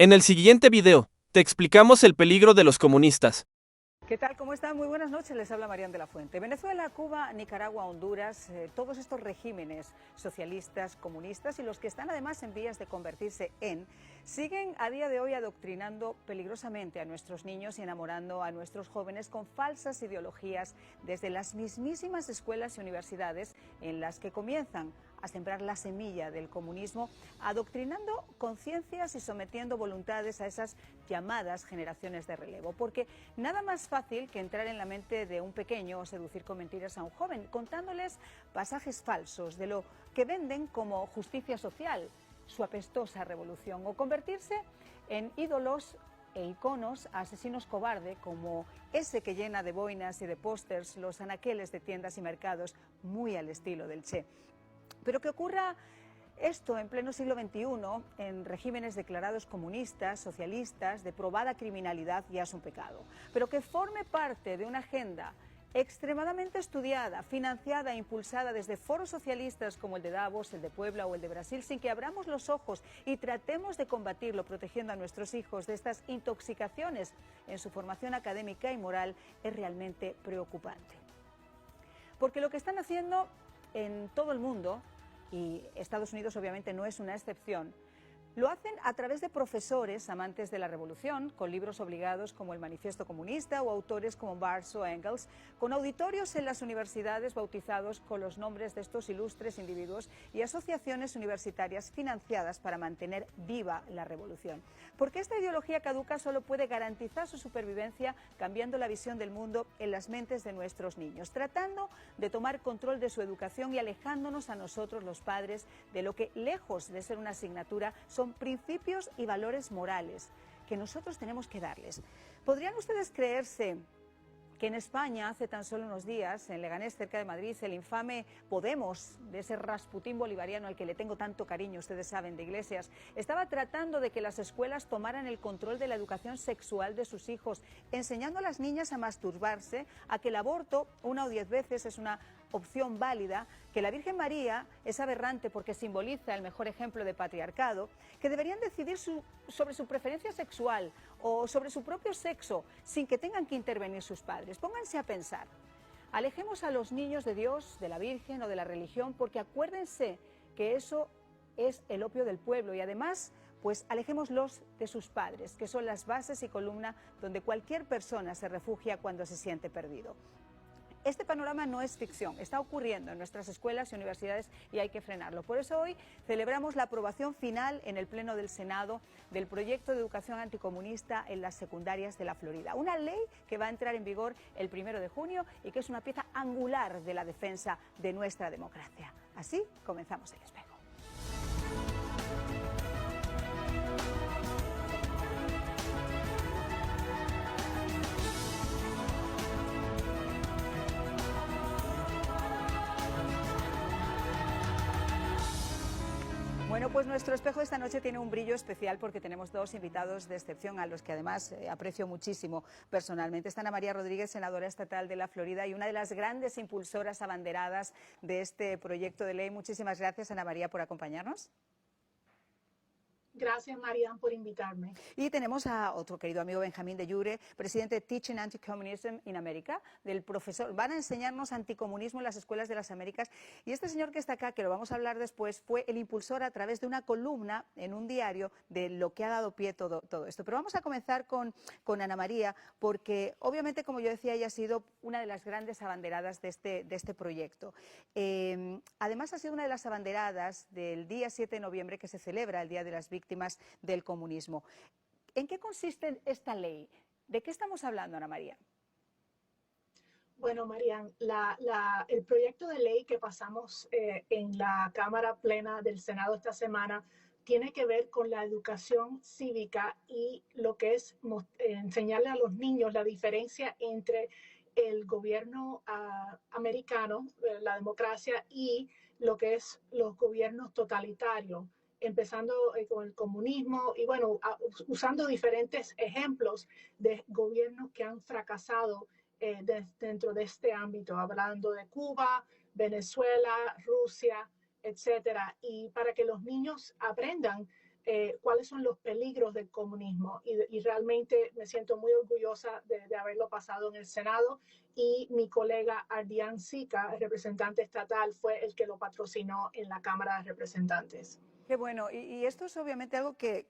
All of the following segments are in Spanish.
En el siguiente video, te explicamos el peligro de los comunistas. ¿Qué tal? ¿Cómo están? Muy buenas noches, les habla Marian de la Fuente. Venezuela, Cuba, Nicaragua, Honduras, todos estos regímenes socialistas, comunistas y los que están además en vías de convertirse siguen a día de hoy adoctrinando peligrosamente a nuestros niños y enamorando a nuestros jóvenes con falsas ideologías desde las mismísimas escuelas y universidades en las que comienzan a sembrar la semilla del comunismo, adoctrinando conciencias y sometiendo voluntades a esas llamadas generaciones de relevo. Porque nada más fácil que entrar en la mente de un pequeño o seducir con mentiras a un joven, contándoles pasajes falsos de lo que venden como justicia social, su apestosa revolución, o convertirse en ídolos e iconos a asesinos cobarde como ese que llena de boinas y de pósters los anaqueles de tiendas y mercados, muy al estilo del Che. Pero que ocurra esto en pleno siglo XXI, en regímenes declarados comunistas, socialistas, de probada criminalidad, ya es un pecado. Pero que forme parte de una agenda extremadamente estudiada, financiada e impulsada desde foros socialistas como el de Davos, el de Puebla o el de Brasil, sin que abramos los ojos y tratemos de combatirlo protegiendo a nuestros hijos de estas intoxicaciones en su formación académica y moral, es realmente preocupante. Porque lo que están haciendo en todo el mundo, y Estados Unidos obviamente no es una excepción, lo hacen a través de profesores amantes de la revolución, con libros obligados como el Manifiesto Comunista o autores como Marx o Engels, con auditorios en las universidades bautizados con los nombres de estos ilustres individuos y asociaciones universitarias financiadas para mantener viva la revolución. Porque esta ideología caduca solo puede garantizar su supervivencia cambiando la visión del mundo en las mentes de nuestros niños, tratando de tomar control de su educación y alejándonos a nosotros los padres de lo que, lejos de ser una asignatura, son principios y valores morales que nosotros tenemos que darles. ¿Podrían ustedes creerse que en España, hace tan solo unos días, en Leganés, cerca de Madrid, el infame Podemos, de ese Rasputín bolivariano al que le tengo tanto cariño, ustedes saben, de Iglesias, estaba tratando de que las escuelas tomaran el control de la educación sexual de sus hijos, enseñando a las niñas a masturbarse, a que el aborto 1 o 10 veces es una opción válida, que la Virgen María es aberrante porque simboliza el mejor ejemplo de patriarcado, que deberían decidir sobre su preferencia sexual o sobre su propio sexo sin que tengan que intervenir sus padres. Pónganse a pensar. Alejemos a los niños de Dios, de la Virgen o de la religión, porque acuérdense que eso es el opio del pueblo y además, pues alejémoslos de sus padres, que son las bases y columna donde cualquier persona se refugia cuando se siente perdido. Este panorama no es ficción, está ocurriendo en nuestras escuelas y universidades y hay que frenarlo. Por eso hoy celebramos la aprobación final en el Pleno del Senado del proyecto de educación anticomunista en las secundarias de la Florida. Una ley que va a entrar en vigor el 1 de junio y que es una pieza angular de la defensa de nuestra democracia. Así comenzamos el espejo. Bueno, pues nuestro espejo esta noche tiene un brillo especial porque tenemos dos invitados de excepción a los que además aprecio muchísimo personalmente. Está Ana María Rodríguez, senadora estatal de la Florida y una de las grandes impulsoras abanderadas de este proyecto de ley. Muchísimas gracias, Ana María, por acompañarnos. Gracias, Marian, por invitarme. Y tenemos a otro querido amigo, Benjamín de Jure, presidente de Teaching Anti-Communism in America, del profesor. Van a enseñarnos anticomunismo en las escuelas de las Américas. Y este señor que está acá, que lo vamos a hablar después, fue el impulsor a través de una columna en un diario de lo que ha dado pie todo esto. Pero vamos a comenzar con Ana María, porque obviamente, como yo decía, ella ha sido una de las grandes abanderadas de este proyecto. Además, ha sido una de las abanderadas del día 7 de noviembre, que se celebra el Día de las Víctimas del Comunismo. ¿En qué consiste esta ley? ¿De qué estamos hablando, Ana María? Bueno, Marian, el proyecto de ley que pasamos en la Cámara Plena del Senado esta semana tiene que ver con la educación cívica y lo que es enseñarle a los niños la diferencia entre el gobierno americano, la democracia, y lo que es los gobiernos totalitarios, empezando con el comunismo y bueno, usando diferentes ejemplos de gobiernos que han fracasado dentro de este ámbito, hablando de Cuba, Venezuela, Rusia, etcétera. Y para que los niños aprendan cuáles son los peligros del comunismo. Y realmente me siento muy orgullosa de haberlo pasado en el Senado. Y mi colega Ardian Sika, el representante estatal, fue el que lo patrocinó en la Cámara de Representantes. Qué bueno, y esto es obviamente algo que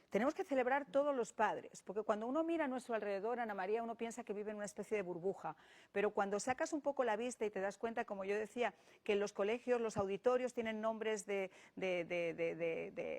tenemos que celebrar todos los padres, porque cuando uno mira a nuestro alrededor, Ana María, uno piensa que vive en una especie de burbuja, pero cuando sacas un poco la vista y te das cuenta, como yo decía, que en los colegios los auditorios tienen nombres de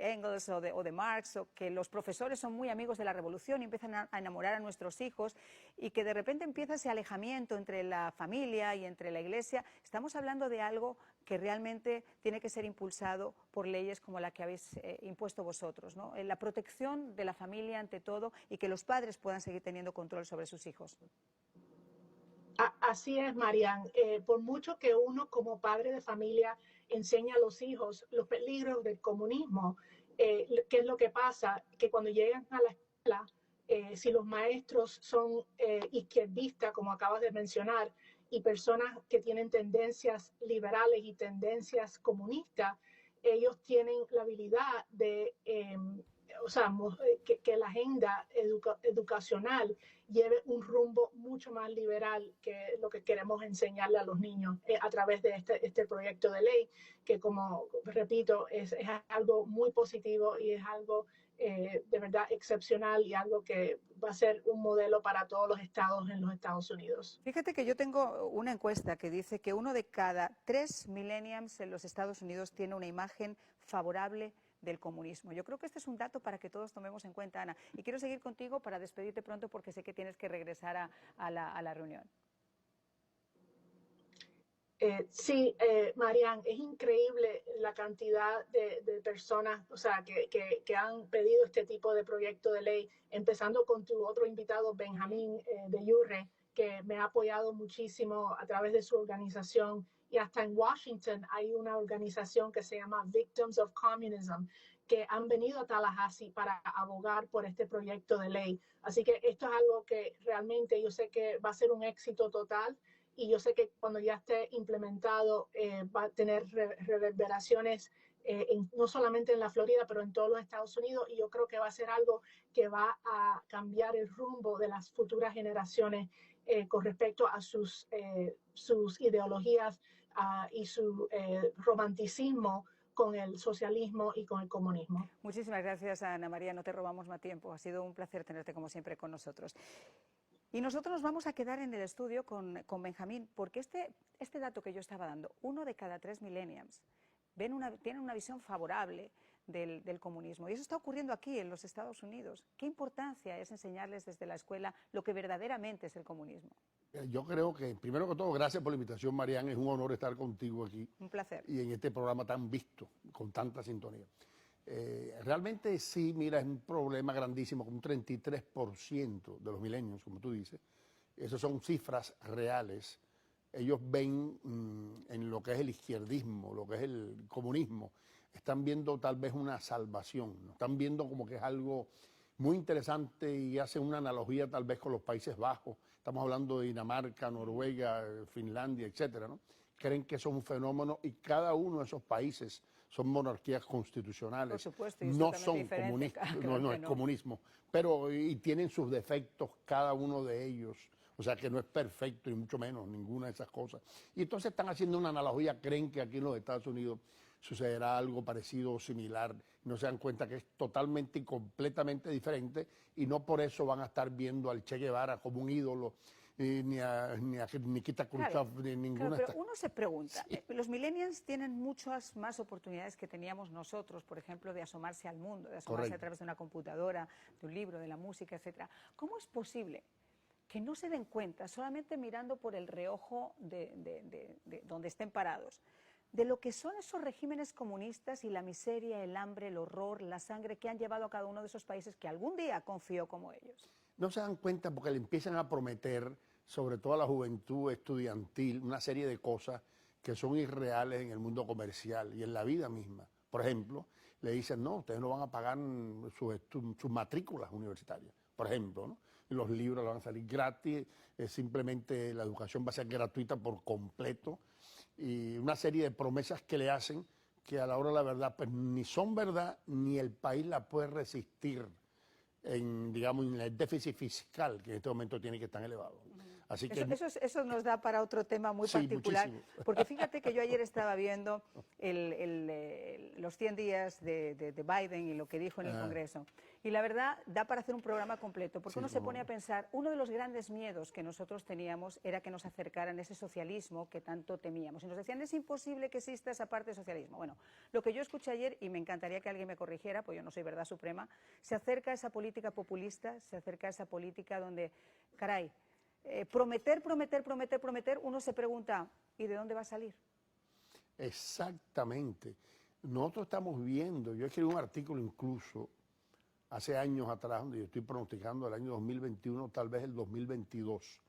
Engels o de Marx, o que los profesores son muy amigos de la revolución y empiezan a enamorar a nuestros hijos, y que de repente empieza ese alejamiento entre la familia y entre la iglesia, estamos hablando de algo que realmente tiene que ser impulsado por leyes como la que habéis impuesto vosotros, ¿no? La protección de la familia ante todo y que los padres puedan seguir teniendo control sobre sus hijos. Así es, Marian. Por mucho que uno como padre de familia enseña a los hijos los peligros del comunismo, ¿qué es lo que pasa? Que cuando llegan a la escuela, si los maestros son izquierdistas, como acabas de mencionar, y personas que tienen tendencias liberales y tendencias comunistas, ellos tienen la habilidad de, o sea, que la agenda educacional lleve un rumbo mucho más liberal que lo que queremos enseñarle a los niños a través de este proyecto de ley, que como repito, es algo muy positivo y es algo de verdad excepcional y algo que va a ser un modelo para todos los estados en los Estados Unidos. Fíjate que yo tengo una encuesta que dice que 1 de cada 3 millennials en los Estados Unidos tiene una imagen favorable del comunismo. Yo creo que este es un dato para que todos tomemos en cuenta, Ana. Y quiero seguir contigo para despedirte pronto porque sé que tienes que regresar a la reunión. Sí, Marian, es increíble la cantidad de personas, o sea, que han pedido este tipo de proyecto de ley, empezando con tu otro invitado, Benjamín de Yurre, que me ha apoyado muchísimo a través de su organización. Y hasta en Washington hay una organización que se llama Victims of Communism, que han venido a Tallahassee para abogar por este proyecto de ley. Así que esto es algo que realmente yo sé que va a ser un éxito total. Y yo sé que cuando ya esté implementado va a tener reverberaciones no solamente en la Florida, pero en todos los Estados Unidos. Y yo creo que va a ser algo que va a cambiar el rumbo de las futuras generaciones con respecto a sus ideologías y su romanticismo con el socialismo y con el comunismo. Muchísimas gracias, Ana María. No te robamos más tiempo. Ha sido un placer tenerte como siempre con nosotros. Y nosotros nos vamos a quedar en el estudio con Benjamín, porque este dato que yo estaba dando, 1 de cada 3 millennials tienen una visión favorable del comunismo. Y eso está ocurriendo aquí, en los Estados Unidos. ¿Qué importancia es enseñarles desde la escuela lo que verdaderamente es el comunismo? Yo creo que, primero que todo, gracias por la invitación, Marian. Es un honor estar contigo aquí. Un placer. Y en este programa tan visto, con tanta sintonía. Realmente sí, mira, es un problema grandísimo, con un 33% de los milenios, como tú dices. Esas son cifras reales. Ellos ven en lo que es el izquierdismo, lo que es el comunismo, están viendo tal vez una salvación, ¿no? Están viendo como que es algo muy interesante y hacen una analogía tal vez con los Países Bajos. Estamos hablando de Dinamarca, Noruega, Finlandia, etcétera, ¿no? Creen que son un fenómeno y cada uno de esos países son monarquías constitucionales. Por supuesto, y no son comunistas, claro no es no. comunismo, pero y tienen sus defectos cada uno de ellos. O sea que no es perfecto, ni mucho menos, ninguna de esas cosas. Y entonces están haciendo una analogía, creen que aquí en los Estados Unidos sucederá algo parecido o similar. No se dan cuenta que es totalmente y completamente diferente y no por eso van a estar viendo al Che Guevara como un ídolo, ni a Nikita Khrushchev, Claro, ni ninguna claro, de estas. pero uno se pregunta, los millennials tienen muchas más oportunidades que teníamos nosotros, por ejemplo, de asomarse al mundo, de asomarse Correcto. a través de una computadora, de un libro, de la música, etcétera. ¿Cómo es posible que no se den cuenta, solamente mirando por el reojo de donde estén parados, de lo que son esos regímenes comunistas y la miseria, el hambre, el horror, la sangre que han llevado a cada uno de esos países que algún día confió como ellos? No se dan cuenta porque le empiezan a prometer, sobre todo a la juventud estudiantil, una serie de cosas que son irreales en el mundo comercial y en la vida misma. Por ejemplo, le dicen, no, ustedes no van a pagar sus matrículas universitarias, por ejemplo, ¿no? Y los libros van a salir gratis, simplemente la educación va a ser gratuita por completo y una serie de promesas que le hacen que a la hora de la verdad, pues ni son verdad, ni el país la puede resistir en, digamos, en el déficit fiscal que en este momento tiene que estar elevado. Así que Eso nos da para otro tema muy sí, particular, muchísimo. porque fíjate que yo ayer estaba viendo los 100 días de Biden y lo que dijo en el Congreso, y la verdad da para hacer un programa completo, porque Sí, uno se no. pone a pensar, uno de los grandes miedos que nosotros teníamos era que nos acercaran ese socialismo que tanto temíamos, y nos decían, es imposible que exista esa parte de socialismo. Bueno, lo que yo escuché ayer, y me encantaría que alguien me corrigiera, pues yo no soy verdad suprema, se acerca a esa política populista, se acerca a esa política donde, caray, prometer, uno se pregunta, ¿y de dónde va a salir? Exactamente. Nosotros estamos viendo, yo escribí un artículo incluso hace años atrás, donde yo estoy pronosticando el año 2021, tal vez el 2022,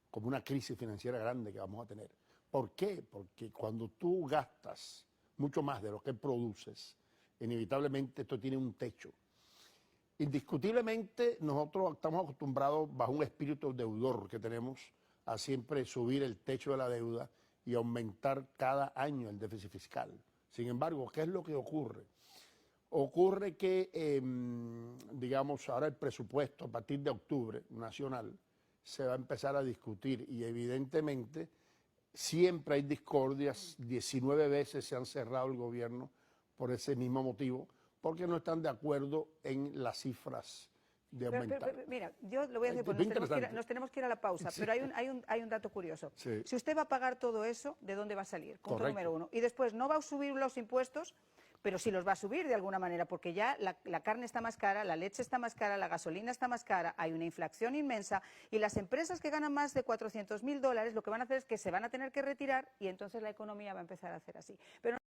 como una crisis financiera grande que vamos a tener. ¿Por qué? Porque cuando tú gastas mucho más de lo que produces, inevitablemente esto tiene un techo. Indiscutiblemente nosotros estamos acostumbrados bajo un espíritu deudor que tenemos a siempre subir el techo de la deuda y aumentar cada año el déficit fiscal. Sin embargo, ¿qué es lo que ocurre? Ocurre que, digamos, ahora el presupuesto a partir de octubre nacional se va a empezar a discutir y evidentemente siempre hay discordias, 19 veces se han cerrado el gobierno por ese mismo motivo, porque no están de acuerdo en las cifras de aumentar. Pero, mira, yo lo voy a decir, porque nos tenemos que ir a la pausa, Sí. pero hay un dato curioso. Sí. Si usted va a pagar todo eso, ¿de dónde va a salir? Punto Correcto. número uno. Y después, no va a subir los impuestos, pero sí los va a subir de alguna manera, porque ya la carne está más cara, la leche está más cara, la gasolina está más cara, hay una inflación inmensa, y las empresas que ganan más de $400.000, lo que van a hacer es que se van a tener que retirar y entonces la economía va a empezar a hacer así. Pero